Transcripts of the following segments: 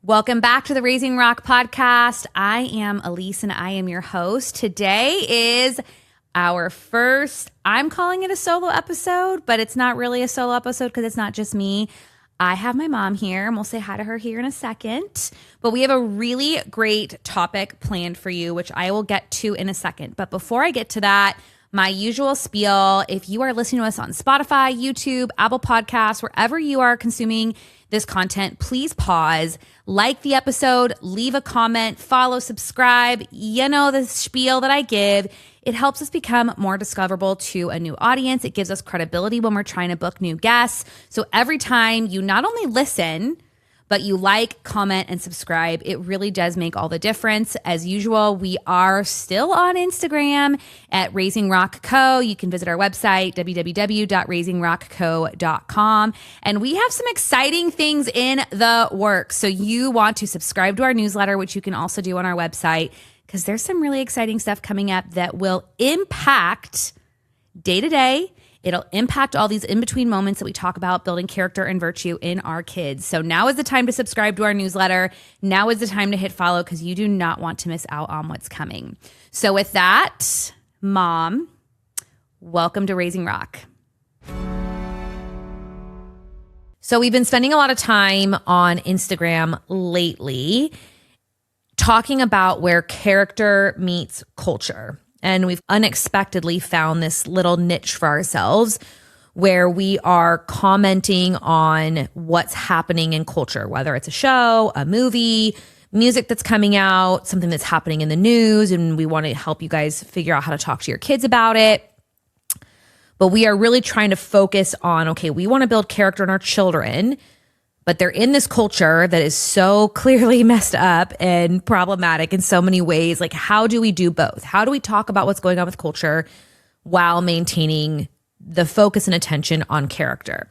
Welcome back to the Raising Rock podcast. I am Elise and I am your host. Today is our first, I'm calling it a solo episode, but it's not really a solo episode because it's not just me. I have my mom here and we'll say hi to her here in a second. But we have a really great topic planned for you, which I will get to in a second. But before I get to that, my usual spiel, if you are listening to us on Spotify, YouTube, Apple Podcasts, wherever you are consuming this content, please pause, like the episode, leave a comment, follow, subscribe. You know the spiel that I give. It helps us become more discoverable to a new audience. It gives us credibility when we're trying to book new guests. So every time you not only listen, but you like, comment, and subscribe, it really does make all the difference. As usual, we are still on Instagram at Raising Rock Co. You can visit our website, www.raisingrockco.com. And we have some exciting things in the works. So you want to subscribe to our newsletter, which you can also do on our website, because there's some really exciting stuff coming up that will impact day to day. It'll impact all these in-between moments that we talk about building character and virtue in our kids. So now is the time to subscribe to our newsletter. Now is the time to hit follow because you do not want to miss out on what's coming. So with that, Mom, welcome to Raising Rock. So we've been spending a lot of time on Instagram lately talking about where character meets culture. And we've unexpectedly found this little niche for ourselves where we are commenting on what's happening in culture, whether it's a show, a movie, music that's coming out, something that's happening in the news, and we want to help you guys figure out how to talk to your kids about it. But we are really trying to focus on, okay, we want to build character in our children, but they're in this culture that is so clearly messed up and problematic in so many ways. Like, how do we do both? How do we talk about what's going on with culture while maintaining the focus and attention on character?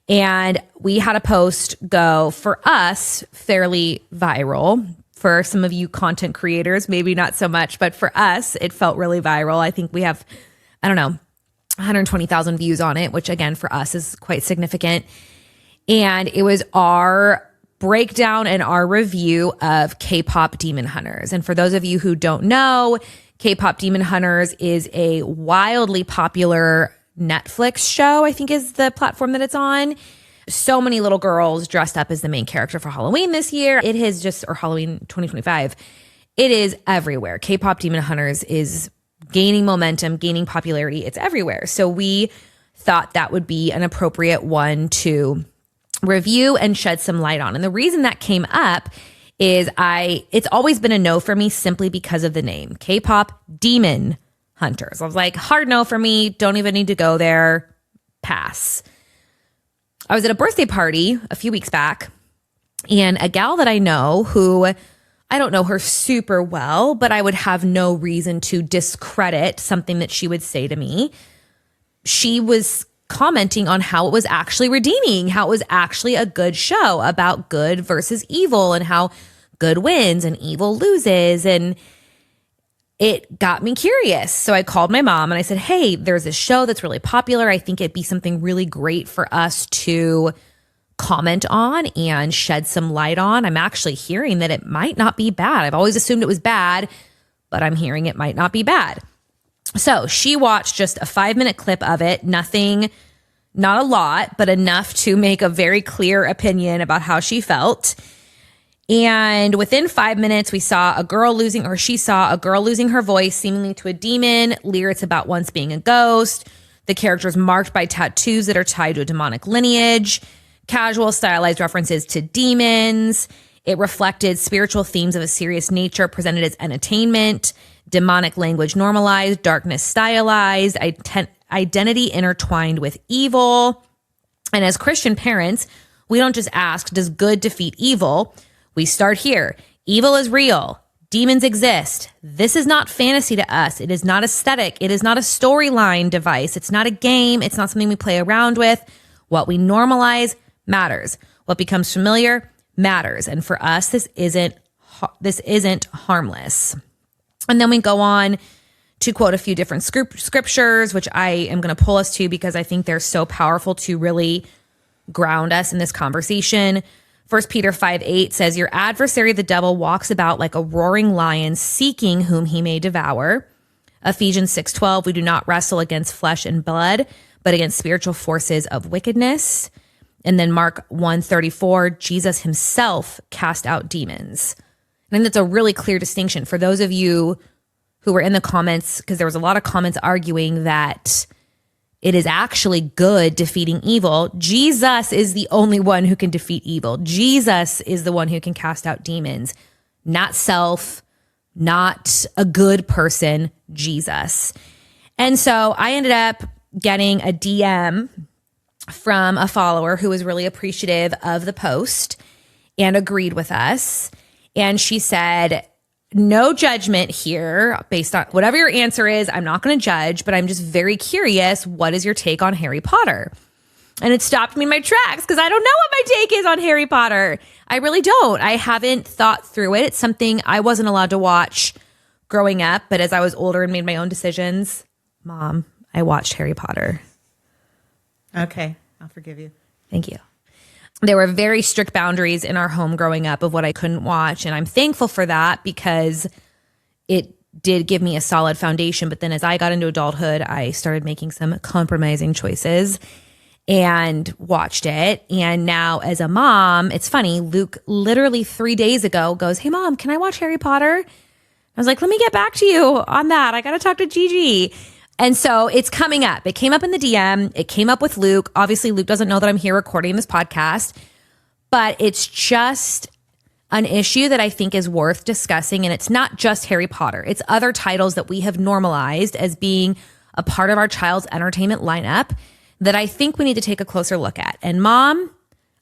And we had a post go, for us, fairly viral. For some of you content creators, maybe not so much, but for us, it felt really viral. I think we have, 120,000 views on it, which again, for us is quite significant. And it was our breakdown and our review of K-pop Demon Hunters. And for those of you who don't know, K-pop Demon Hunters is a wildly popular Netflix show, I think is the platform that it's on. So many little girls dressed up as the main character for Halloween this year. It is just, or Halloween 2025. It is everywhere. K-pop Demon Hunters is gaining momentum, gaining popularity. It's everywhere. So we thought that would be an appropriate one to review and shed some light on. And the reason that came up is it's always been a no for me simply because of the name, K-pop Demon Hunters. I was like, hard no for me. Don't even need to go there. Pass. I was at a birthday party a few weeks back and a gal that I know who, I don't know her super well, but I would have no reason to discredit something that she would say to me. She was commenting on how it was actually redeeming, how it was actually a good show about good versus evil and how good wins and evil loses. And it got me curious. So I called my mom and I said, hey, there's this show that's really popular. I think it'd be something really great for us to comment on and shed some light on. I'm actually hearing that it might not be bad. I've always assumed it was bad, but I'm hearing it might not be bad. So she watched just a 5-minute clip of it, nothing, not a lot, but enough to make a very clear opinion about how she felt. And within 5 minutes, she saw a girl losing her voice seemingly to a demon, lyrics about once being a ghost. The character is marked by tattoos that are tied to a demonic lineage, casual stylized references to demons. It reflected spiritual themes of a serious nature presented as entertainment, demonic language normalized, darkness stylized, identity intertwined with evil. And as Christian parents, we don't just ask, does good defeat evil? We start here. Evil is real. Demons exist. This is not fantasy to us. It is not aesthetic. It is not a storyline device. It's not a game. It's not something we play around with. What we normalize matters. What becomes familiar matters. And for us, this isn't harmless. And then we go on to quote a few different scriptures, which I am going to pull us to because I think they're so powerful to really ground us in this conversation. 1 Peter 5:8 says, your adversary, the devil, walks about like a roaring lion, seeking whom he may devour. Ephesians 6:12, we do not wrestle against flesh and blood, but against spiritual forces of wickedness. And then Mark 1:34, Jesus himself cast out demons. I think that's a really clear distinction for those of you who were in the comments, because there was a lot of comments arguing that it is actually good defeating evil. Jesus is the only one who can defeat evil. Jesus is the one who can cast out demons, not self, not a good person, Jesus. And so I ended up getting a DM from a follower who was really appreciative of the post and agreed with us. And she said, no judgment here based on whatever your answer is. I'm not going to judge, but I'm just very curious. What is your take on Harry Potter? And it stopped me in my tracks because I don't know what my take is on Harry Potter. I really don't. I haven't thought through it. It's something I wasn't allowed to watch growing up, but as I was older and made my own decisions, Mom, I watched Harry Potter. Okay, I'll forgive you. Thank you. There were very strict boundaries in our home growing up of what I couldn't watch. And I'm thankful for that because it did give me a solid foundation. But then as I got into adulthood, I started making some compromising choices and watched it. And now as a mom, it's funny, Luke literally 3 days ago goes, hey Mom, can I watch Harry Potter? I was like, let me get back to you on that. I got to talk to Gigi. And so it's coming up. It came up in the DM. It came up with Luke. Obviously, Luke doesn't know that I'm here recording this podcast, but it's just an issue that I think is worth discussing. And it's not just Harry Potter. It's other titles that we have normalized as being a part of our child's entertainment lineup that I think we need to take a closer look at. And Mom,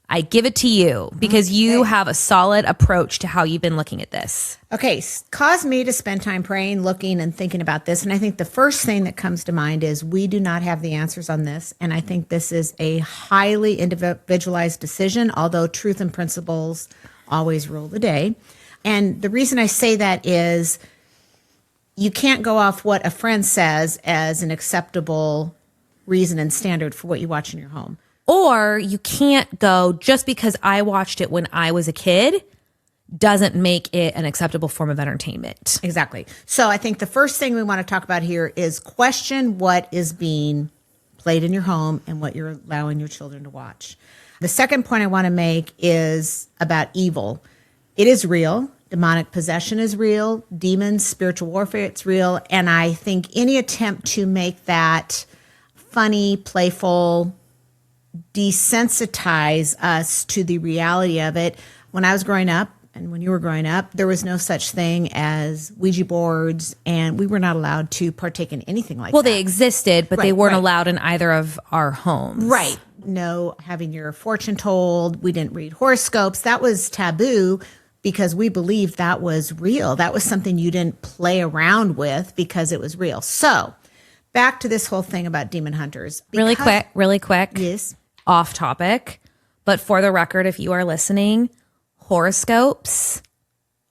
I give it to you because you have a solid approach to how you've been looking at this. Okay, caused me to spend time praying, looking, and thinking about this. And I think the first thing that comes to mind is we do not have the answers on this. And I think this is a highly individualized decision, although truth and principles always rule the day. And the reason I say that is you can't go off what a friend says as an acceptable reason and standard for what you watch in your home. Or you can't go, just because I watched it when I was a kid doesn't make it an acceptable form of entertainment. Exactly. So I think the first thing we want to talk about here is question what is being played in your home and what you're allowing your children to watch. The second point I want to make is about evil. It is real. Demonic possession is real. Demons, spiritual warfare, it's real. And I think any attempt to make that funny, playful, desensitize us to the reality of it. When I was growing up and when you were growing up, there was no such thing as Ouija boards, and we were not allowed to partake in anything like that. Well, they existed, but they weren't allowed in either of our homes. Right. No having your fortune told. We didn't read horoscopes. That was taboo because we believed that was real. That was something you didn't play around with because it was real. So back to this whole thing about demon hunters. Really quick. Yes. Off topic, but for the record, if you are listening, horoscopes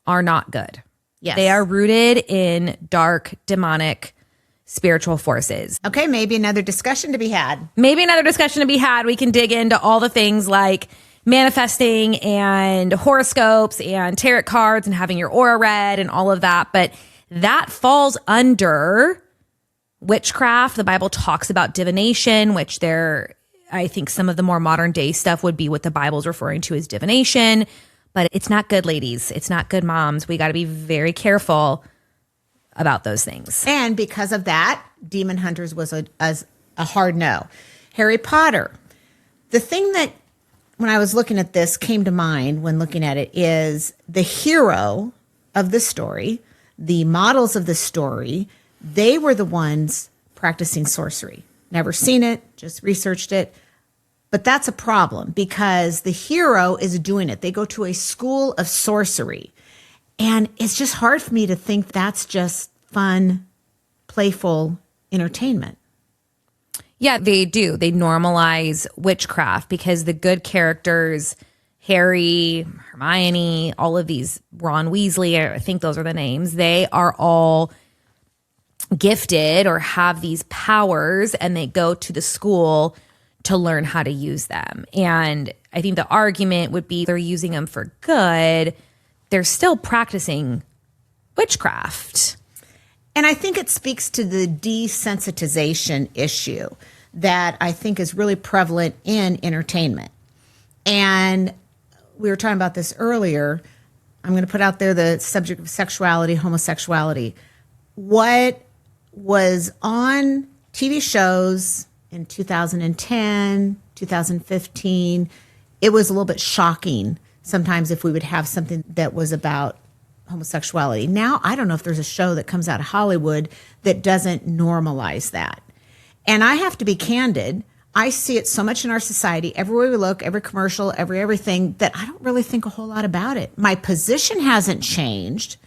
are not good. Yes. They are rooted in dark, demonic, spiritual forces. Okay, maybe another discussion to be had. We can dig into all the things like manifesting and horoscopes and tarot cards and having your aura read and all of that, but that falls under witchcraft. The Bible talks about divination, which I think some of the more modern day stuff would be what the Bible's referring to as divination, but it's not good, ladies. It's not good, moms. We got to be very careful about those things. And because of that, demon hunters was a hard no. Harry Potter. The thing that, when I was looking at this, came to mind when looking at it is the hero of the story, the models of the story, they were the ones practicing sorcery. Never seen it, just researched it. But that's a problem because the hero is doing it. They go to a school of sorcery. And it's just hard for me to think that's just fun, playful entertainment. Yeah, they do. They normalize witchcraft because the good characters, Harry, Hermione, all of these, Ron Weasley, I think those are the names, they are all gifted or have these powers, and they go to the school to learn how to use them. And I think the argument would be they're using them for good. They're still practicing witchcraft. And I think it speaks to the desensitization issue that I think is really prevalent in entertainment. And we were talking about this earlier. I'm going to put out there the subject of sexuality, homosexuality. What was on TV shows in 2010, 2015, it was a little bit shocking sometimes if we would have something that was about homosexuality. Now, I don't know if there's a show that comes out of Hollywood that doesn't normalize that. And I have to be candid. I see it so much in our society, everywhere we look, every commercial, everything, that I don't really think a whole lot about it. My position hasn't changed,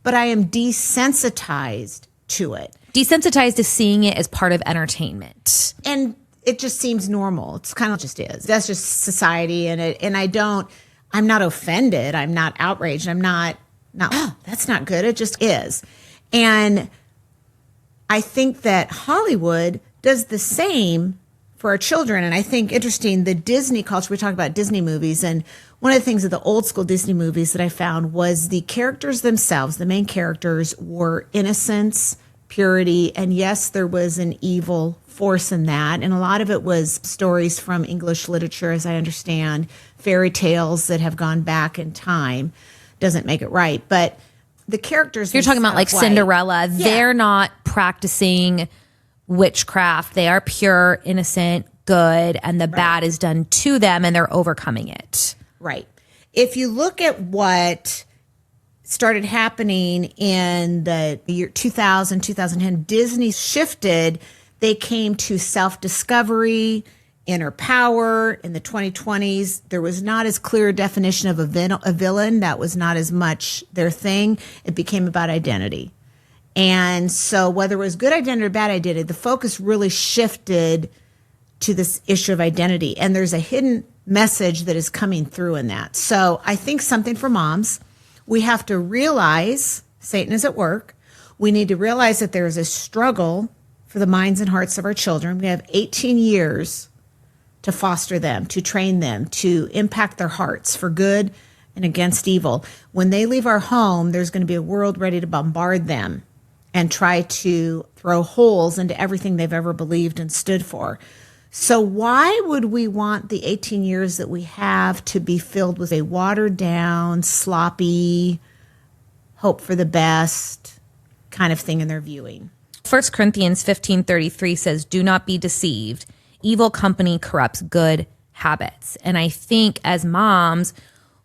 but I am desensitized to it. Desensitized to seeing it as part of entertainment. And it just seems normal. It's kind of just is. That's just society. And I'm not offended. I'm not outraged. I'm not, oh, that's not good. It just is. And I think that Hollywood does the same for our children. And I think interesting, the Disney culture, we talk about Disney movies, and one of the things of the old school Disney movies that I found was the characters themselves, the main characters, were innocence, purity, and yes, there was an evil force in that. And a lot of it was stories from English literature, as I understand, fairy tales that have gone back in time. Doesn't make it right. But the characters, you're talking about like Cinderella, yeah. They're not practicing witchcraft. They are pure, innocent, good, and the bad is done to them and they're overcoming it. Right. If you look at what started happening in the year 2000, 2010, Disney shifted. They came to self-discovery, inner power. In the 2020s, there was not as clear a definition of a villain. That was not as much their thing. It became about identity. And so whether it was good identity or bad identity, the focus really shifted to this issue of identity. And there's a hidden message that is coming through in that. So I think something for moms, we have to realize Satan is at work. We need to realize that there is a struggle for the minds and hearts of our children. We have 18 years to foster them, to train them, to impact their hearts for good and against evil. When they leave our home, there's going to be a world ready to bombard them and try to throw holes into everything they've ever believed and stood for. So why would we want the 18 years that we have to be filled with a watered down, sloppy, hope for the best kind of thing in their viewing? 1 Corinthians 15:33 says, "Do not be deceived. Evil company corrupts good habits." And I think as moms,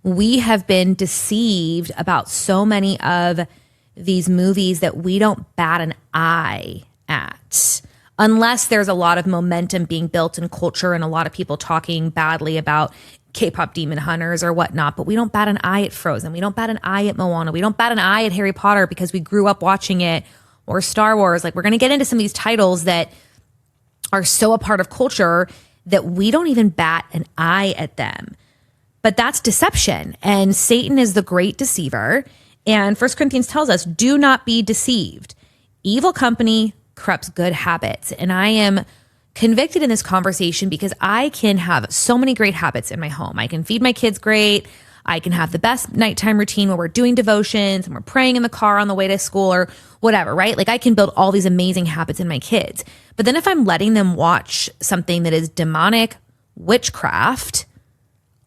we have been deceived about so many of these movies that we don't bat an eye at. Unless there's a lot of momentum being built in culture and a lot of people talking badly about K-pop demon hunters or whatnot, but we don't bat an eye at Frozen. We don't bat an eye at Moana. We don't bat an eye at Harry Potter because we grew up watching it, or Star Wars. Like, we're going to get into some of these titles that are so a part of culture that we don't even bat an eye at them. But that's deception. And Satan is the great deceiver. And 1 Corinthians tells us, do not be deceived. Evil company corrupts good habits. And I am convicted in this conversation because I can have so many great habits in my home. I can feed my kids great. I can have the best nighttime routine where we're doing devotions and we're praying in the car on the way to school or whatever, right? Like, I can build all these amazing habits in my kids. But then if I'm letting them watch something that is demonic witchcraft,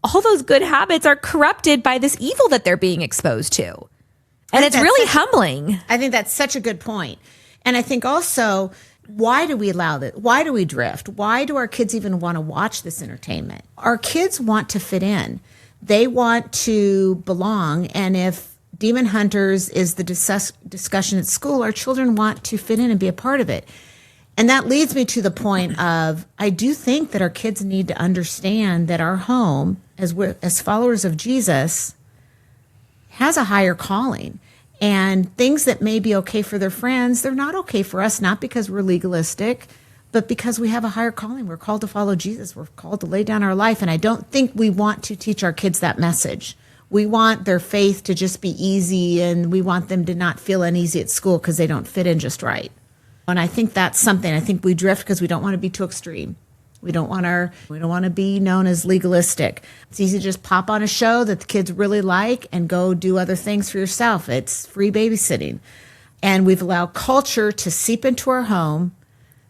all those good habits are corrupted by this evil that they're being exposed to. And it's really humbling. I think that's such a good point. And I think also, why do we allow that? Why do we drift? Why do our kids even want to watch this entertainment? Our kids want to fit in. They want to belong. And if Demon Hunters is the discussion at school, our children want to fit in and be a part of it. And that leads me to the point of, I do think that our kids need to understand that our home, as followers of Jesus, has a higher calling. And things that may be okay for their friends, they're not okay for us, not because we're legalistic, but because we have a higher calling. We're called to follow Jesus. We're called to lay down our life. And I don't think we want to teach our kids that message. We want their faith to just be easy, and we want them to not feel uneasy at school because they don't fit in just right. And I think that's something. I think we drift because we don't want to be too extreme. We don't want to be known as legalistic. It's easy to just pop on a show that the kids really like and go do other things for yourself. It's free babysitting. And we've allowed culture to seep into our home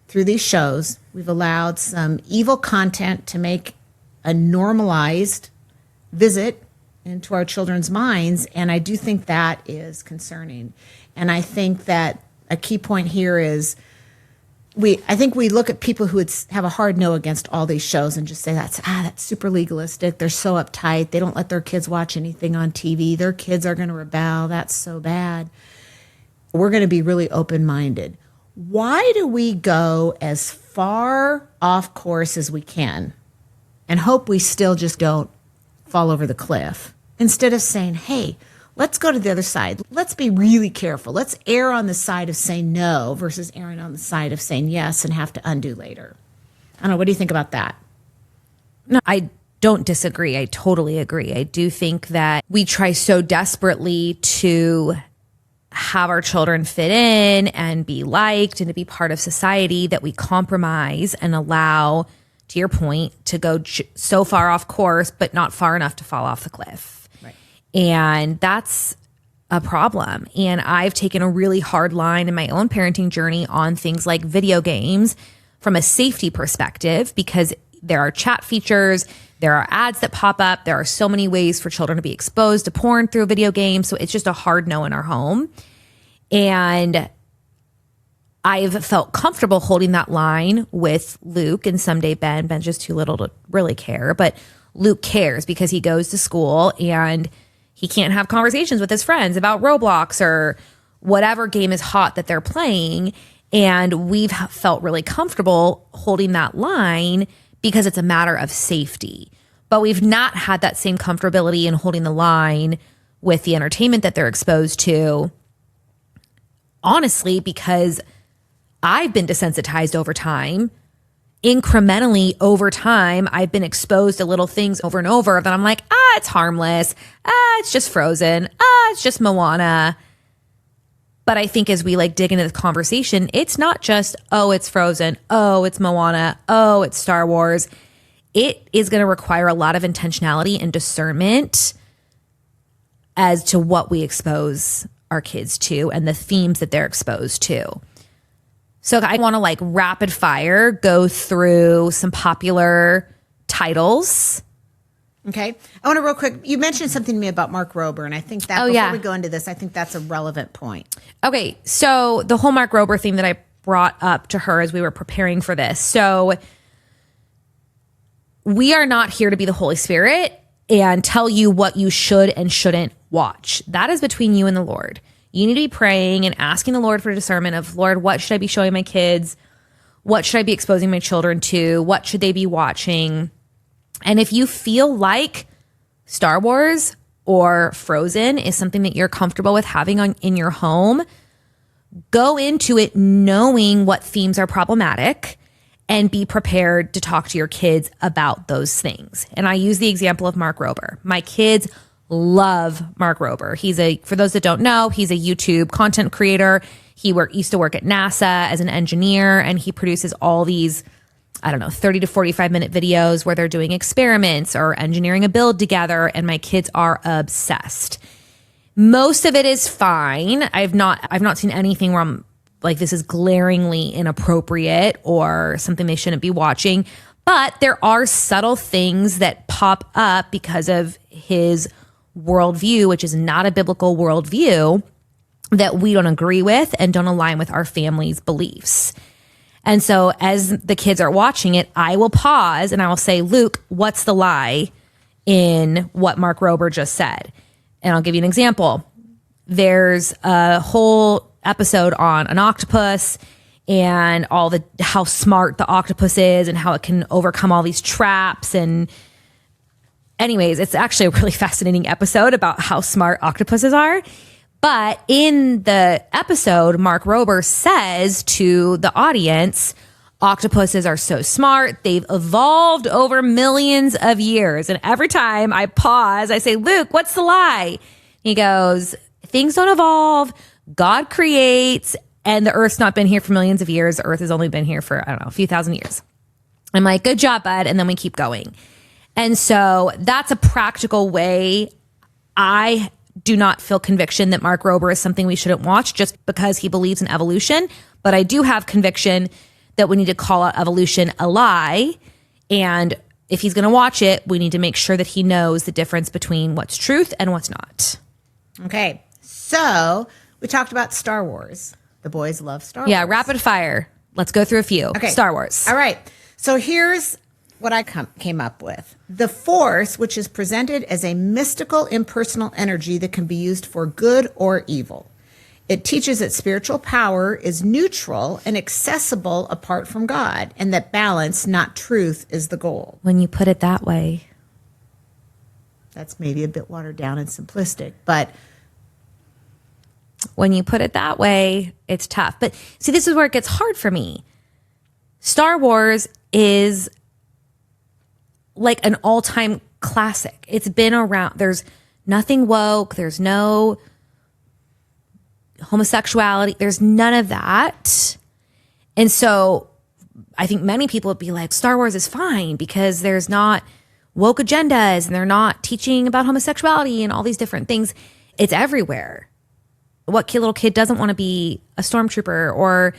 through these shows. We've allowed some evil content to make a normalized visit into our children's minds. And I do think that is concerning. And I think that a key point here is I think we look at people who would have a hard no against all these shows and just say that's super legalistic. They're so uptight. They don't let their kids watch anything on TV. Their kids are going to rebel. That's so bad. We're going to be really open-minded. Why do we go as far off course as we can and hope we still just don't fall over the cliff instead of saying, hey, let's go to the other side. Let's be really careful. Let's err on the side of saying no versus erring on the side of saying yes and have to undo later. I don't know. What do you think about that? No, I don't disagree. I totally agree. I do think that we try so desperately to have our children fit in and be liked and to be part of society that we compromise and allow, to your point, to go so far off course, but not far enough to fall off the cliff. Right. And that's a problem. And I've taken a really hard line in my own parenting journey on things like video games from a safety perspective, because there are chat features, there are ads that pop up, there are so many ways for children to be exposed to porn through video games. So it's just a hard no in our home. And I've felt comfortable holding that line with Luke and someday Ben. Ben's just too little to really care, but Luke cares because he goes to school and he can't have conversations with his friends about Roblox or whatever game is hot that they're playing. And we've felt really comfortable holding that line because it's a matter of safety. But we've not had that same comfortability in holding the line with the entertainment that they're exposed to. Honestly, because I've been desensitized over time. Incrementally over time, I've been exposed to little things over and over that I'm like, it's harmless. It's just Frozen. It's just Moana. But I think as we dig into the conversation, it's not just, it's Frozen. It's Moana. It's Star Wars. It is going to require a lot of intentionality and discernment as to what we expose our kids to and the themes that they're exposed to. So I want to rapid fire go through some popular titles. Okay. I want to real quick, you mentioned something to me about Mark Rober, and I think that before we go into this, I think that's a relevant point. Okay. So the whole Mark Rober thing that I brought up to her as we were preparing for this. So we are not here to be the Holy Spirit and tell you what you should and shouldn't watch. That is between you and the Lord. You need to be praying and asking the Lord for discernment of, Lord, what should I be showing my kids? What should I be exposing my children to? What should they be watching? And if you feel like Star Wars or Frozen is something that you're comfortable with having in your home, go into it knowing what themes are problematic and be prepared to talk to your kids about those things. And I use the example of Mark Rober. My kids love Mark Rober. For those that don't know, he's a YouTube content creator. He used to work at NASA as an engineer, and he produces all these, 30 to 45 minute videos where they're doing experiments or engineering a build together, and my kids are obsessed. Most of it is fine. I've not seen anything where I'm like, this is glaringly inappropriate or something they shouldn't be watching. But there are subtle things that pop up because of his worldview, which is not a biblical worldview, that we don't agree with and don't align with our family's beliefs. And so as the kids are watching it, I will pause and I will say, Luke, what's the lie in what Mark Rober just said? And I'll give you an example. There's a whole episode on an octopus and how smart the octopus is and how it can overcome all these traps. And anyways, it's actually a really fascinating episode about how smart octopuses are. But in the episode, Mark Rober says to the audience, octopuses are so smart. They've evolved over millions of years. And every time I pause, I say, Luke, what's the lie? He goes, things don't evolve. God creates, and the earth's not been here for millions of years. The earth has only been here for, a few thousand years. I'm like, good job, bud. And then we keep going. And so that's a practical way. I do not feel conviction that Mark Rober is something we shouldn't watch just because he believes in evolution. But I do have conviction that we need to call out evolution a lie. And if he's going to watch it, we need to make sure that he knows the difference between what's truth and what's not. Okay. So we talked about Star Wars. The boys love Star Wars. Yeah, rapid fire. Let's go through a few. Okay. Star Wars. All right. So here's what I came up with. The Force, which is presented as a mystical, impersonal energy that can be used for good or evil. It teaches that spiritual power is neutral and accessible apart from God, and that balance, not truth, is the goal. When you put it that way. That's maybe a bit watered down and simplistic, but when you put it that way, it's tough. But see, this is where it gets hard for me. Star Wars is like an all-time classic. It's been around. There's nothing woke. There's no homosexuality. There's none of that. And so I think many people would be like, Star Wars is fine because there's not woke agendas and they're not teaching about homosexuality and all these different things. It's everywhere. What little kid doesn't want to be a stormtrooper or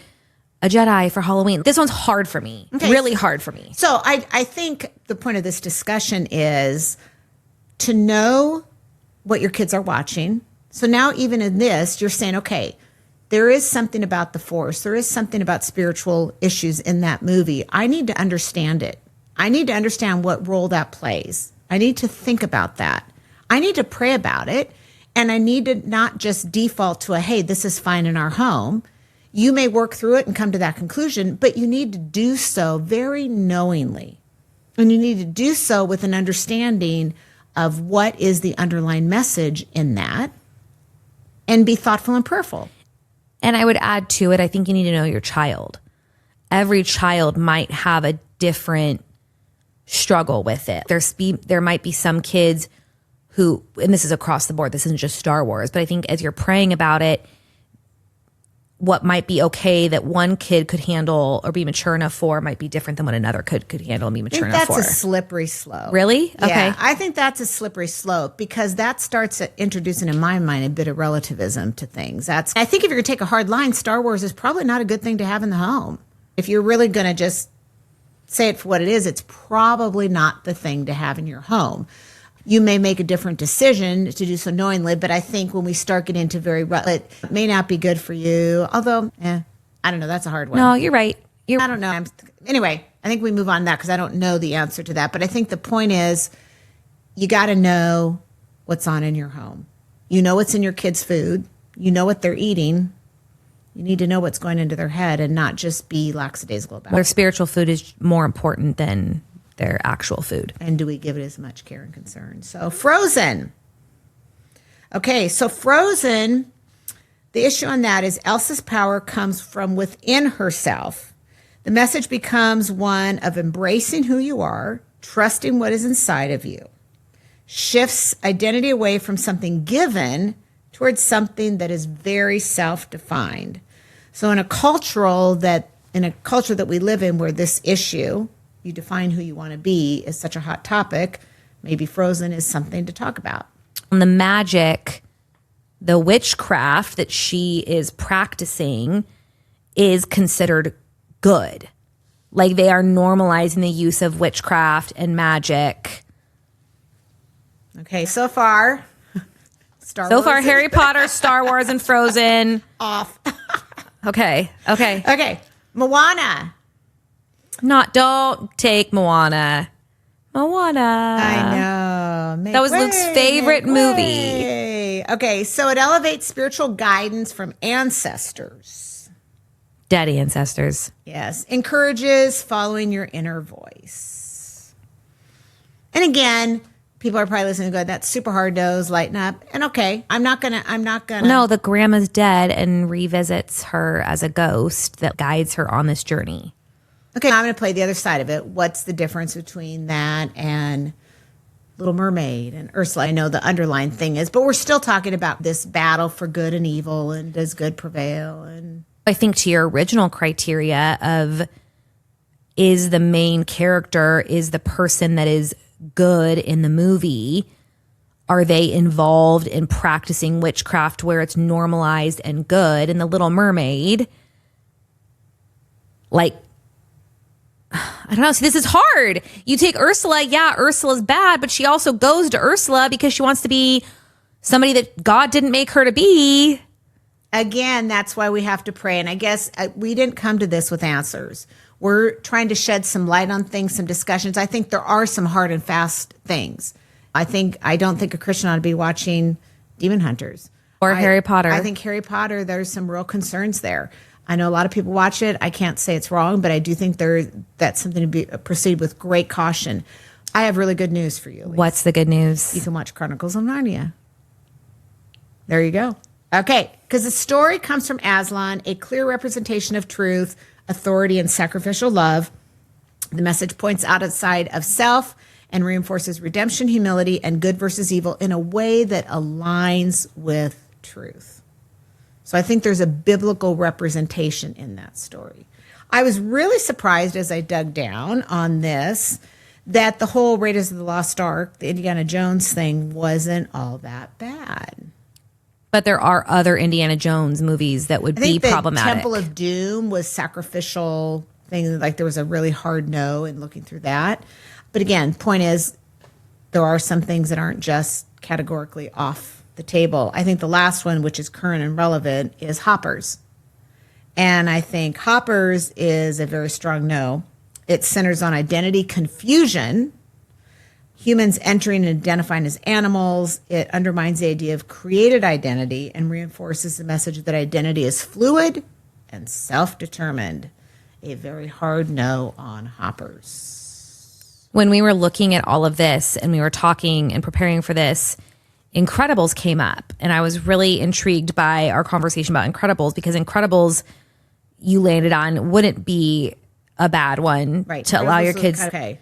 a Jedi for Halloween? This one's hard for me. Okay. Really hard for me. So I think the point of this discussion is to know what your kids are watching. So now even in this, you're saying, okay, there is something about the Force. There is something about spiritual issues in that movie. I need to understand it. I need to understand what role that plays. I need to think about that. I need to pray about it. And I need to not just default to hey, this is fine in our home. You may work through it and come to that conclusion, but you need to do so very knowingly. And you need to do so with an understanding of what is the underlying message in that and be thoughtful and prayerful. And I would add to it, I think you need to know your child. Every child might have a different struggle with it. There might be some kids who, and this is across the board, this isn't just Star Wars, but I think as you're praying about it, what might be okay that one kid could handle or be mature enough for might be different than what another could handle and be mature enough for. That's a slippery slope. Really? Okay. Yeah, I think that's a slippery slope because that starts introducing in my mind a bit of relativism to things. I think if you're going to take a hard line, Star Wars is probably not a good thing to have in the home. If you're really going to just say it for what it is, it's probably not the thing to have in your home. You may make a different decision to do so knowingly, but I think when we start getting into it may not be good for you. Although, I don't know. That's a hard one. No, you're right. I don't know. Anyway, I think we move on to that because I don't know the answer to that. But I think the point is you got to know what's on in your home. You know what's in your kids' food. You know what they're eating. You need to know what's going into their head and not just be lackadaisical about it. Their spiritual food is more important than their actual food. And do we give it as much care and concern? So Frozen. Okay, so Frozen, the issue on that is Elsa's power comes from within herself. The message becomes one of embracing who you are, trusting what is inside of you. Shifts identity away from something given towards something that is very self-defined. So in a culture that we live in where this issue, you define who you want to be, is such a hot topic, maybe Frozen is something to talk about. And the magic, the witchcraft that she is practicing is considered good. Like they are normalizing the use of witchcraft and magic. Okay, so far, Harry Potter, Star Wars, and Frozen. Off. Okay. Moana. Don't take Moana. I know. That was Luke's favorite movie. Okay, so it elevates spiritual guidance from ancestors. Dead ancestors. Yes. Encourages following your inner voice. And again, people are probably listening and going, that's super hard nose, lighten up. And okay, I'm not gonna. No, the grandma's dead and revisits her as a ghost that guides her on this journey. Okay, I'm going to play the other side of it. What's the difference between that and Little Mermaid and Ursula? I know the underlying thing is, but we're still talking about this battle for good and evil, and does good prevail? And I think to your original criteria of is the main character, is the person that is good in the movie, are they involved in practicing witchcraft where it's normalized and good? In The Little Mermaid, like, I don't know. See, this is hard. You take Ursula. Yeah, Ursula's bad, but she also goes to Ursula because she wants to be somebody that God didn't make her to be. Again, that's why we have to pray. And I guess we didn't come to this with answers. We're trying to shed some light on things, some discussions. I think there are some hard and fast things. I don't think a Christian ought to be watching Demon Hunters. Or Harry Potter. I think Harry Potter, there's some real concerns there. I know a lot of people watch it. I can't say it's wrong, but I do think that's something to proceed with great caution. I have really good news for you, Elise. What's the good news? You can watch Chronicles of Narnia. There you go. Okay, because the story comes from Aslan, a clear representation of truth, authority, and sacrificial love. The message points outside of self and reinforces redemption, humility, and good versus evil in a way that aligns with truth. So I think there's a biblical representation in that story. I was really surprised as I dug down on this that the whole Raiders of the Lost Ark, the Indiana Jones thing, wasn't all that bad. But there are other Indiana Jones movies that would be problematic. Temple of Doom was sacrificial thing. Like there was a really hard no in looking through that. But again, point is, there are some things that aren't just categorically off the table. I think the last one, which is current and relevant, is Hoppers. And I think Hoppers is a very strong no. It centers on identity confusion, humans entering and identifying as animals. It undermines the idea of created identity and reinforces the message that identity is fluid and self-determined. A very hard no on Hoppers. When we were looking at all of this and we were talking and preparing for this, Incredibles came up. And I was really intrigued by our conversation about Incredibles because Incredibles, you landed on, wouldn't be a bad one to allow your kids. Okay.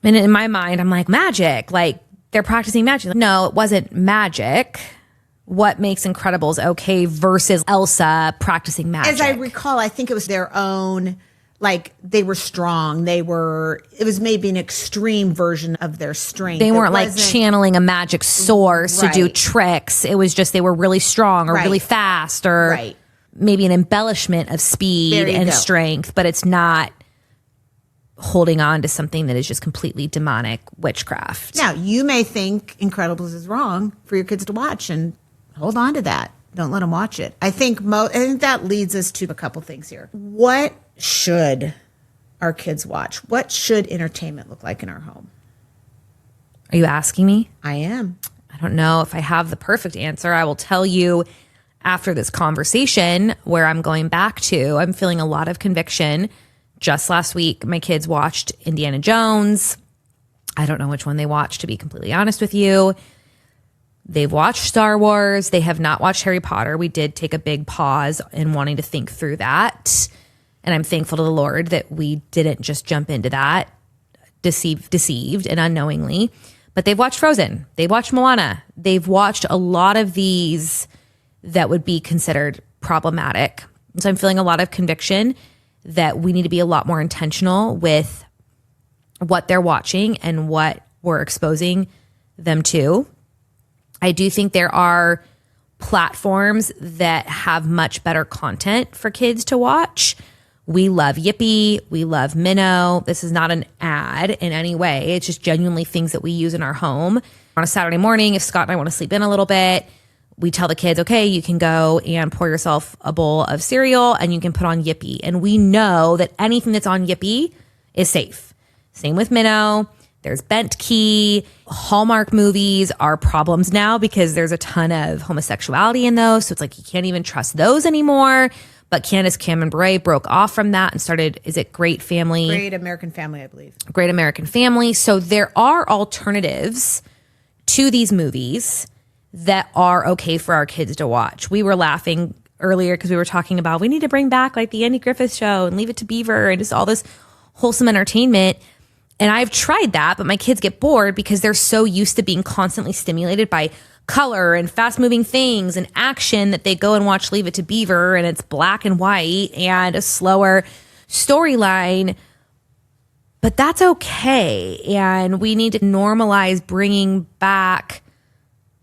And in my mind, I'm like, magic. Like, they're practicing magic. No, it wasn't magic. What makes Incredibles okay versus Elsa practicing magic? As I recall, I think it was their own, like, they were strong. It was maybe an extreme version of their strength. They weren't like channeling a magic source to do tricks. It was just they were really strong or really fast or maybe an embellishment of speed and strength, but it's not holding on to something that is just completely demonic witchcraft. Now, you may think Incredibles is wrong for your kids to watch, and hold on to that. Don't let them watch it. I think that leads us to a couple things here. What should our kids watch? What should entertainment look like in our home? Are you asking me? I am. I don't know if I have the perfect answer. I will tell you after this conversation where I'm going back to. I'm feeling a lot of conviction. Just last week, my kids watched Indiana Jones. I don't know which one they watched, to be completely honest with you. They've watched Star Wars. They have not watched Harry Potter. We did take a big pause in wanting to think through that. And I'm thankful to the Lord that we didn't just jump into that deceived and unknowingly. But they've watched Frozen. They've watched Moana. They've watched a lot of these that would be considered problematic. So I'm feeling a lot of conviction that we need to be a lot more intentional with what they're watching and what we're exposing them to. I do think there are platforms that have much better content for kids to watch. We love Yippee. We love Minnow. This is not an ad in any way. It's just genuinely things that we use in our home. On a Saturday morning, if Scott and I want to sleep in a little bit, we tell the kids, okay, you can go and pour yourself a bowl of cereal and you can put on Yippee. And we know that anything that's on Yippee is safe. Same with Minnow. There's Bent Key. Hallmark movies are problems now because there's a ton of homosexuality in those. So it's like you can't even trust those anymore. But Candace Cameron Bure broke off from that and started, is it Great Family? Great American Family, I believe. Great American Family. So there are alternatives to these movies that are okay for our kids to watch. We were laughing earlier because we were talking about we need to bring back like the Andy Griffith Show and Leave It to Beaver and just all this wholesome entertainment. And I've tried that, but my kids get bored because they're so used to being constantly stimulated by color and fast moving things and action that they go and watch Leave It to Beaver and it's black and white and a slower storyline. But that's okay. And we need to normalize bringing back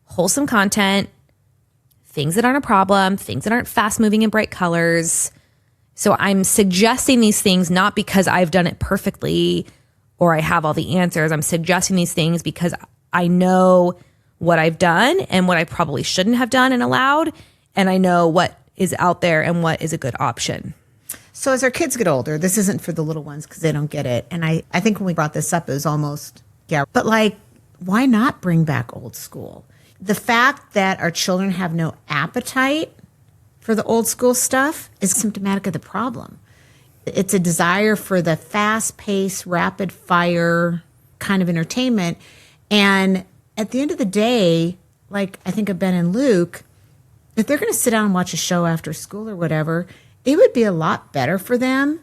wholesome content, things that aren't a problem, things that aren't fast moving in bright colors. So I'm suggesting these things not because I've done it perfectly or I have all the answers. I'm suggesting these things because I know what I've done and what I probably shouldn't have done and allowed. And I know what is out there and what is a good option. So as our kids get older, this isn't for the little ones because they don't get it. And I think when we brought this up, it was almost, yeah, but like, why not bring back old school? The fact that our children have no appetite for the old school stuff is symptomatic of the problem. It's a desire for the fast-paced, rapid-fire kind of entertainment. And at the end of the day, like I think of Ben and Luke, if they're going to sit down and watch a show after school or whatever, it would be a lot better for them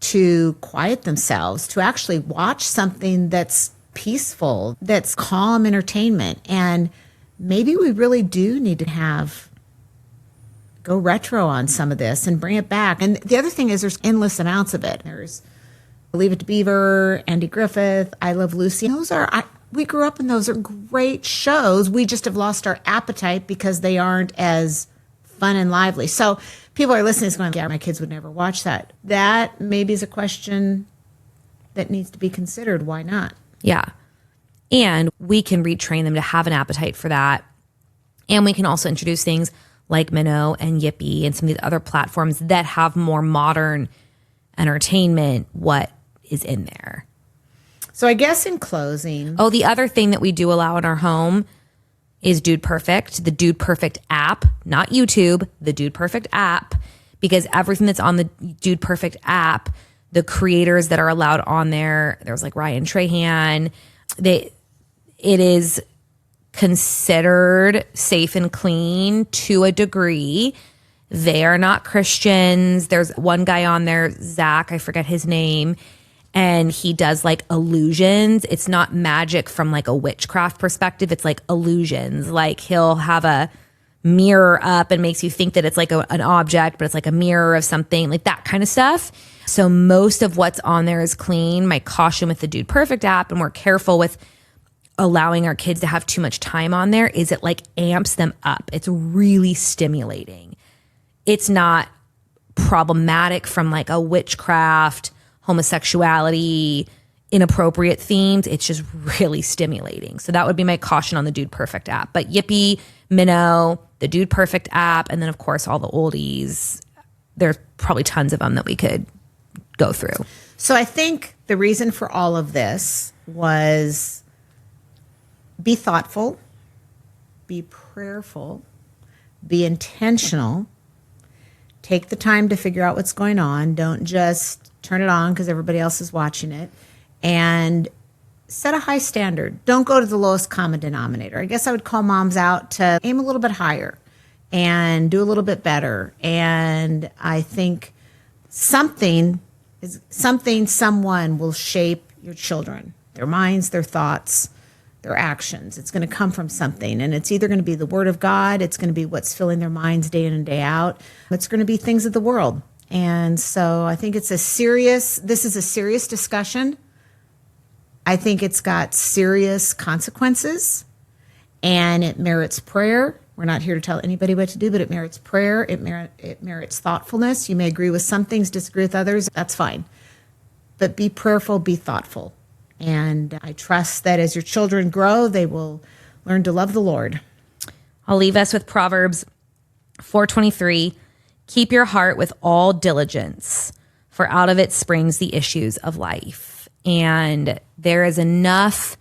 to quiet themselves, to actually watch something that's peaceful, that's calm entertainment. And maybe we really do need to go retro on some of this and bring it back. And the other thing is there's endless amounts of it. There's Leave It to Beaver, Andy Griffith, I Love Lucy. We grew up in those are great shows. We just have lost our appetite because they aren't as fun and lively. So people are listening going, yeah, my kids would never watch that. That maybe is a question that needs to be considered. Why not? Yeah. And we can retrain them to have an appetite for that. And we can also introduce things like Minnow and Yippee and some of these other platforms that have more modern entertainment, what is in there. So I guess in closing. Oh, the other thing that we do allow in our home is Dude Perfect, the Dude Perfect app, not YouTube, the Dude Perfect app, because everything that's on the Dude Perfect app, the creators that are allowed on there's like Ryan Trahan, it is considered safe and clean to a degree. They are not Christians. There's one guy on there, Zach, I forget his name, and he does like illusions. It's not magic from like a witchcraft perspective. It's like illusions. Like he'll have a mirror up and makes you think that it's like an object, but it's like a mirror of something, like that kind of stuff. So most of what's on there is clean. My caution with the Dude Perfect app, and we're careful with allowing our kids to have too much time on there, is it like amps them up. It's really stimulating. It's not problematic from like a witchcraft, homosexuality, inappropriate themes. It's just really stimulating. So that would be my caution on the Dude Perfect app. But Yippee, Minnow, the Dude Perfect app, and then of course all the oldies. There's probably tons of them that we could go through. So I think the reason for all of this was be thoughtful, be prayerful, be intentional, take the time to figure out what's going on. Don't just turn it on because everybody else is watching it, and set a high standard. Don't go to the lowest common denominator. I guess I would call moms out to aim a little bit higher and do a little bit better. And I think someone will shape your children, their minds, their thoughts, their actions. It's going to come from something, and it's either going to be the Word of God, it's going to be what's filling their minds day in and day out, it's going to be things of the world. And so I think this is a serious discussion. I think it's got serious consequences, and it merits prayer. We're not here to tell anybody what to do, but it merits prayer. It merits thoughtfulness. You may agree with some things, disagree with others. That's fine. But be prayerful, be thoughtful. And I trust that as your children grow, they will learn to love the Lord. I'll leave us with Proverbs 4:23. Keep your heart with all diligence, for out of it springs the issues of life. And there is enough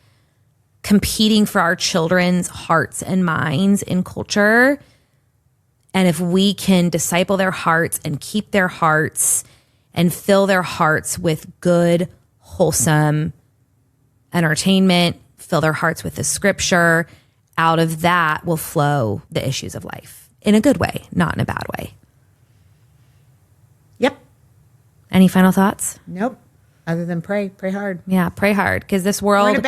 competing for our children's hearts and minds in culture. And if we can disciple their hearts and keep their hearts and fill their hearts with good, wholesome entertainment, fill their hearts with the scripture, out of that will flow the issues of life in a good way, not in a bad way. Yep. Any final thoughts? Nope. Other than pray hard. Yeah, pray hard, because this world... We're in a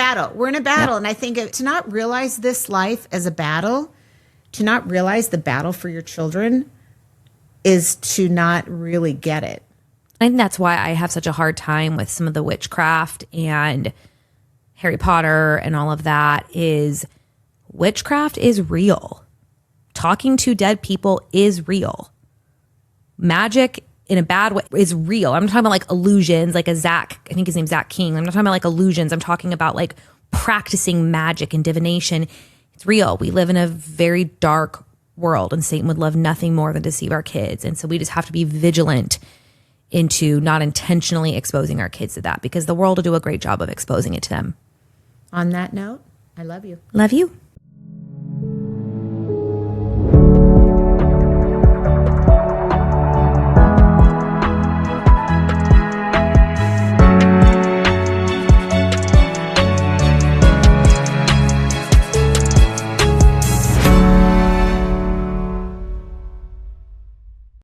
battle. Yep. And I think to not realize this life as a battle, to not realize the battle for your children is to not really get it. I think that's why I have such a hard time with some of the witchcraft and Harry Potter and all of that. Is witchcraft is real. Talking to dead people is real. Magic in a bad way is real. I'm not talking about like illusions, like I think his name's Zach King. I'm not talking about like illusions. I'm talking about like practicing magic and divination. It's real. We live in a very dark world, and Satan would love nothing more than to deceive our kids. And so we just have to be vigilant into not intentionally exposing our kids to that, because the world will do a great job of exposing it to them. On that note, I love you. Love you.